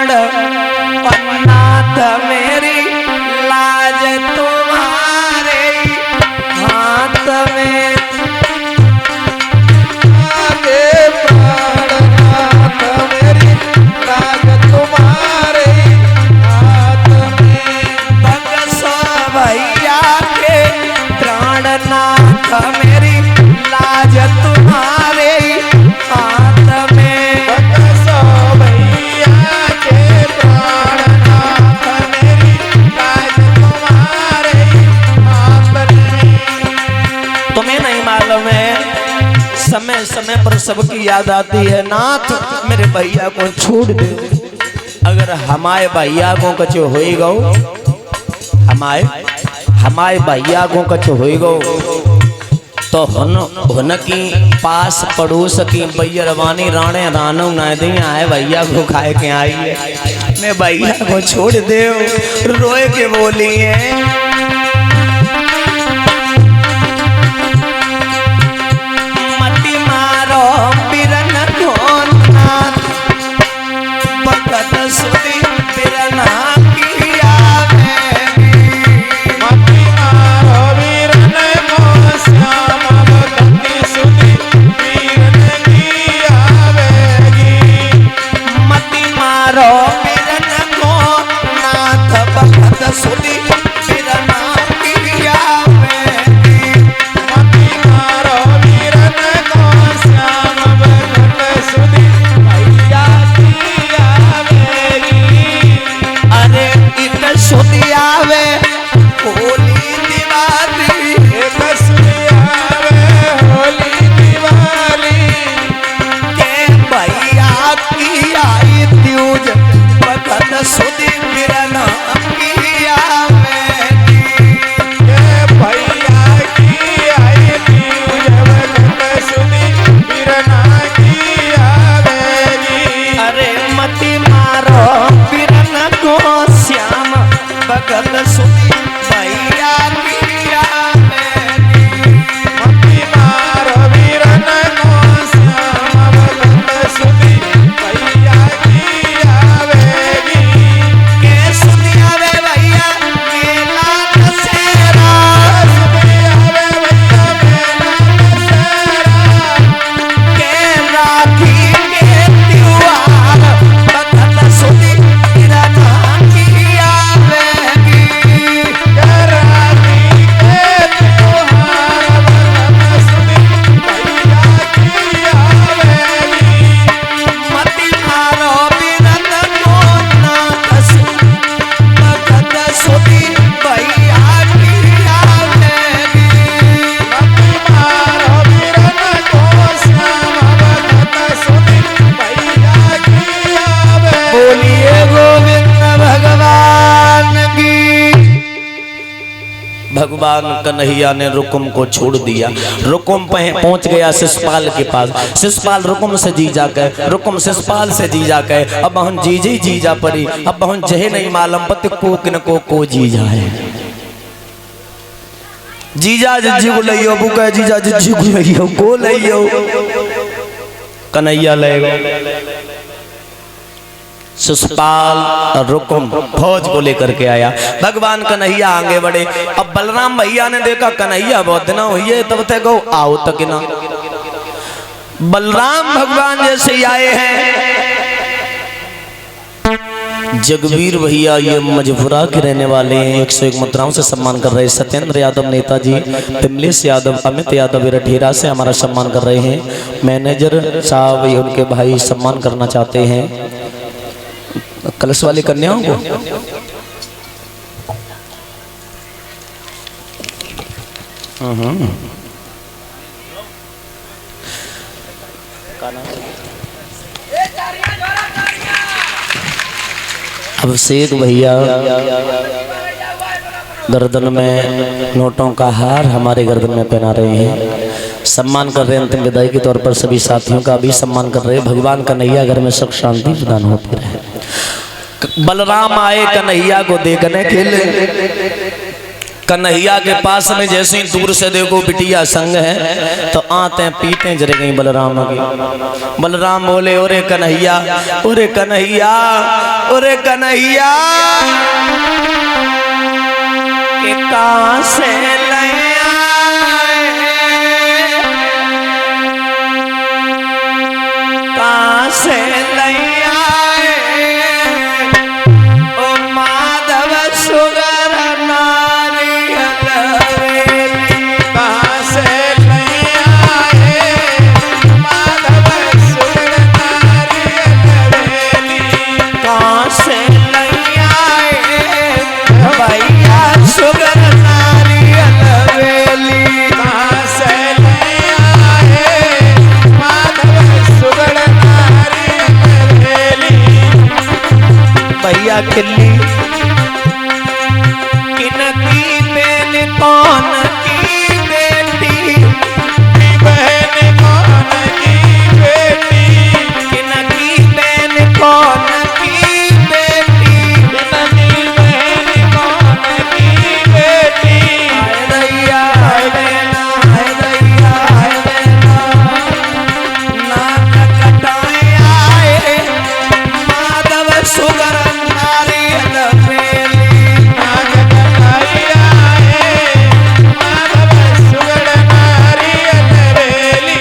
प्राण नाथ मेरी लाज तुम्हारे हाथ में। प्राणनाथ मेरी लाज तुम्हारे हाथ में। बक्सो भैया के प्राणनाथ मेरी लाज तुम्हारे हाथ में। बक्सो भैया के प्राणनाथ मेरी लाज तुम्हारे हाथ में। तुम्हें नहीं मालूम है, समय समय पर सबकी याद आती है, नाथ मेरे भैया को छोड़ दे। अगर हमारे भैया को कछ हो गो, हमारे भैया को कछ हो गो तो हुन की पास पड़ोस की बैरवानी राणे रानो न दिया है भैया को खाए के आई है। मैं भैया को छोड़ दे, रोए के बोली है। भगवान कन्हैया ने रुकुम को छोड़ दिया। रुकुम पहुंच गया शिषपाल के पास। शिषपाल रुकुम से जीजा कहे, रुकुम शिषपाल से जीजा कहे। अब हम जीजे जीजा पड़ी, अब हम जहे नहीं मालूम पति को किन को जीजा है। जीजा जिज्जी को लइयो, वो कहे जीजा जिज्जी को लइयो, को लइयो कन्हैया ले। शिषपाल और रुकुम फौज को लेकर के आया। भगवान कन्हैया आगे बढ़े। अब बलराम भैया ने देखा कन्हैया बहुत दिन हुई है, तब तक गो आओ तक ना। बलराम भगवान जैसे आए हैं। जगवीर भैया ये मजबूरा के रहने वाले हैं, 101 मुद्राओं से सम्मान कर रहे हैं। सत्येंद्र यादव नेताजी, तिमलेश यादव, अमित यादव रठेरा से हमारा सम्मान कर रहे हैं। मैनेजर साहब उनके भाई सम्मान करना चाहते हैं कलश वाली कन्याओं को। अभिषेक भैया गर्दन में नोटों का हार हमारे गर्दन में पहना रहे हैं, सम्मान कर रहे हैं। अंतिम विदाई के तौर पर सभी साथियों का भी सम्मान कर रहे हैं। भगवान कन्हैया घर में सुख शांति प्रदान होती रहे। बलराम आए कन्हैया को देखने के लिए। कन्हैया के पास में जैसे ही दूर से देखो बिटिया संग है तो आते पीते जरे गई बलराम की। बलराम बोले ओरे कन्हैया, ओरे कन्हैया, ओरे कन्हैया के कहां से ले आए, कहां से ले आए ओ माधव सुगर नारियल वेली। कहाँ से ले आए माधव सुगर नारियल वेली। कहां से ले आए भैया सुगर नारियल वेली। कहाँ से ले आए माधव सुगर नारियल वेली। भैया खिल्ली किनकी बेन कौन की बेटी, बहन कौन की बेटी। किनकी बेन कौन की बेटी। ननी बहन कौन की बेटी। हाय दैया हाय दैना, हाय दैया हाय दैना, नाक कटाए आए माधव सुगर नारियल वेली। नाक कटाई आए माधव सुगर नारियल वेली।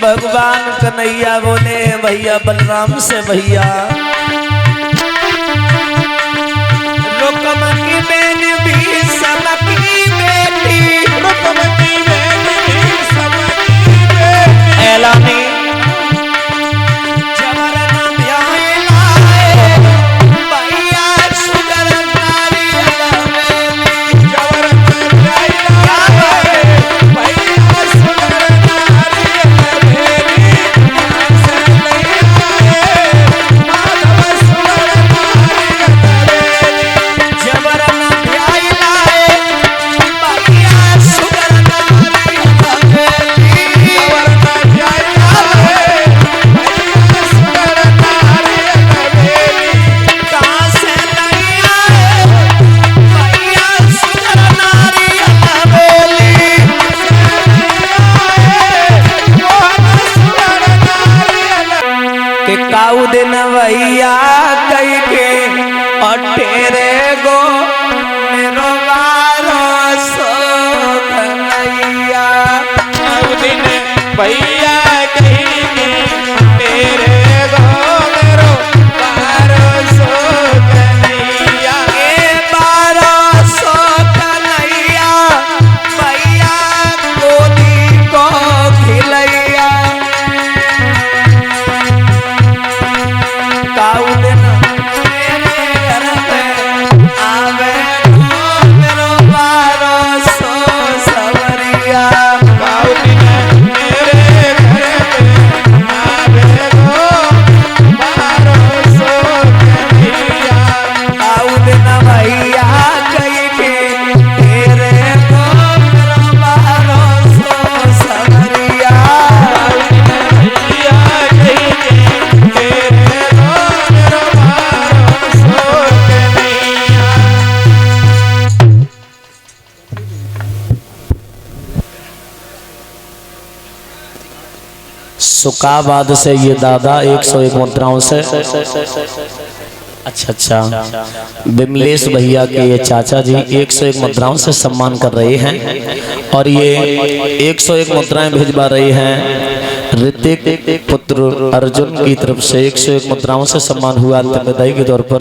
भगवान कन्हैया बोले भैया बलराम से भैया रुकम की बेन भी सबकी बेटी। रुकम की बेटी सबकी बेटी। ऐलानी जबर न ब्याहे लाए भैया सुगर नारियल वेली। जबर कटाई आए भैया सुगर नारियल वेली। कहाँ से ले आए माधव सुगर नारियल वेली। जबर न ब्याहे लाए भैया सुगर नारियल वेली। जबर कटाई आए भैया सुगर नारियल वेली। कहां से ले आए भैया सुगर नारियल वेली। के काऊ दिन भैया कई के अटेरे गो मेरो बारो सो कन्हैया। भैया कहीं तेरे गो मेरो 1200 कन्हैया। ए 1200 कन्हैया भैया गोदी को खिलैया। काऊ दिन मेरे घर में आवे गो मेरो 1200 सवरिया। बाउदिन मेरे घर में आवे गो 1200 कन्हैया। काऊ दिन भैया कई के तेरे को मेरो 1200 सवरिया। भैया कहीं तेरे गो मेरो 1200 कन्हैया। सुकाबाद से ये दादा 101 मुद्राओं से अच्छा बिमलेश भैया के ये चाचा जी 101 मुद्राओं से सम्मान कर रहे हैं और ये 101 मुद्राएं भिजवा रहे हैं ऋतिक पुत्र अर्जुन की तरफ से 101 मुद्राओं से सम्मान हुआ। बधाई के तौर पर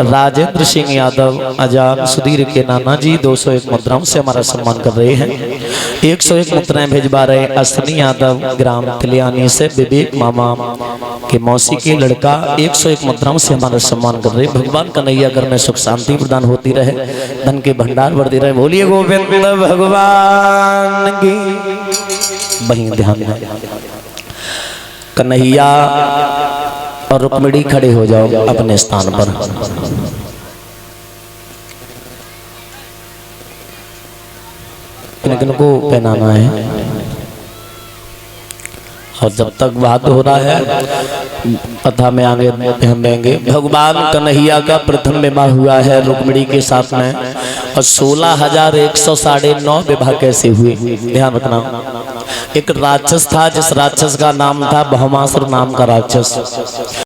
राजेंद्र सिंह यादव आजाद सुधीर के नाना जी 201 मुद्राओं से हमारा सम्मान कर रहे हैं। 101 मुद्राएं भिजवा रहे अश्विनी यादव ग्राम कल्याणी से विवेक मामा के मौसी के लड़का 101 मुद्राओं से हमारा सम्मान कर रहे। भगवान कन्हैया घर में सुख शांति प्रदान होती रहे, धन के भंडार बढ़ते रहे। बोलिए गोविंद भगवान की। वहीं ध्यान में कन्हैया और रुक्मिणी खड़े हो जाओ अपने स्थान पर। किन को पहनाना है? और जब तक बात हो रहा है कथा में आगे हम देंगे। भगवान कन्हैया का प्रथम विवाह हुआ है रुक्मिणी के साथ में, और 16,109 विवाह कैसे हुए ध्यान रखना। एक राक्षस था, जिस राक्षस का नाम था भौमासुर नाम का राक्षस।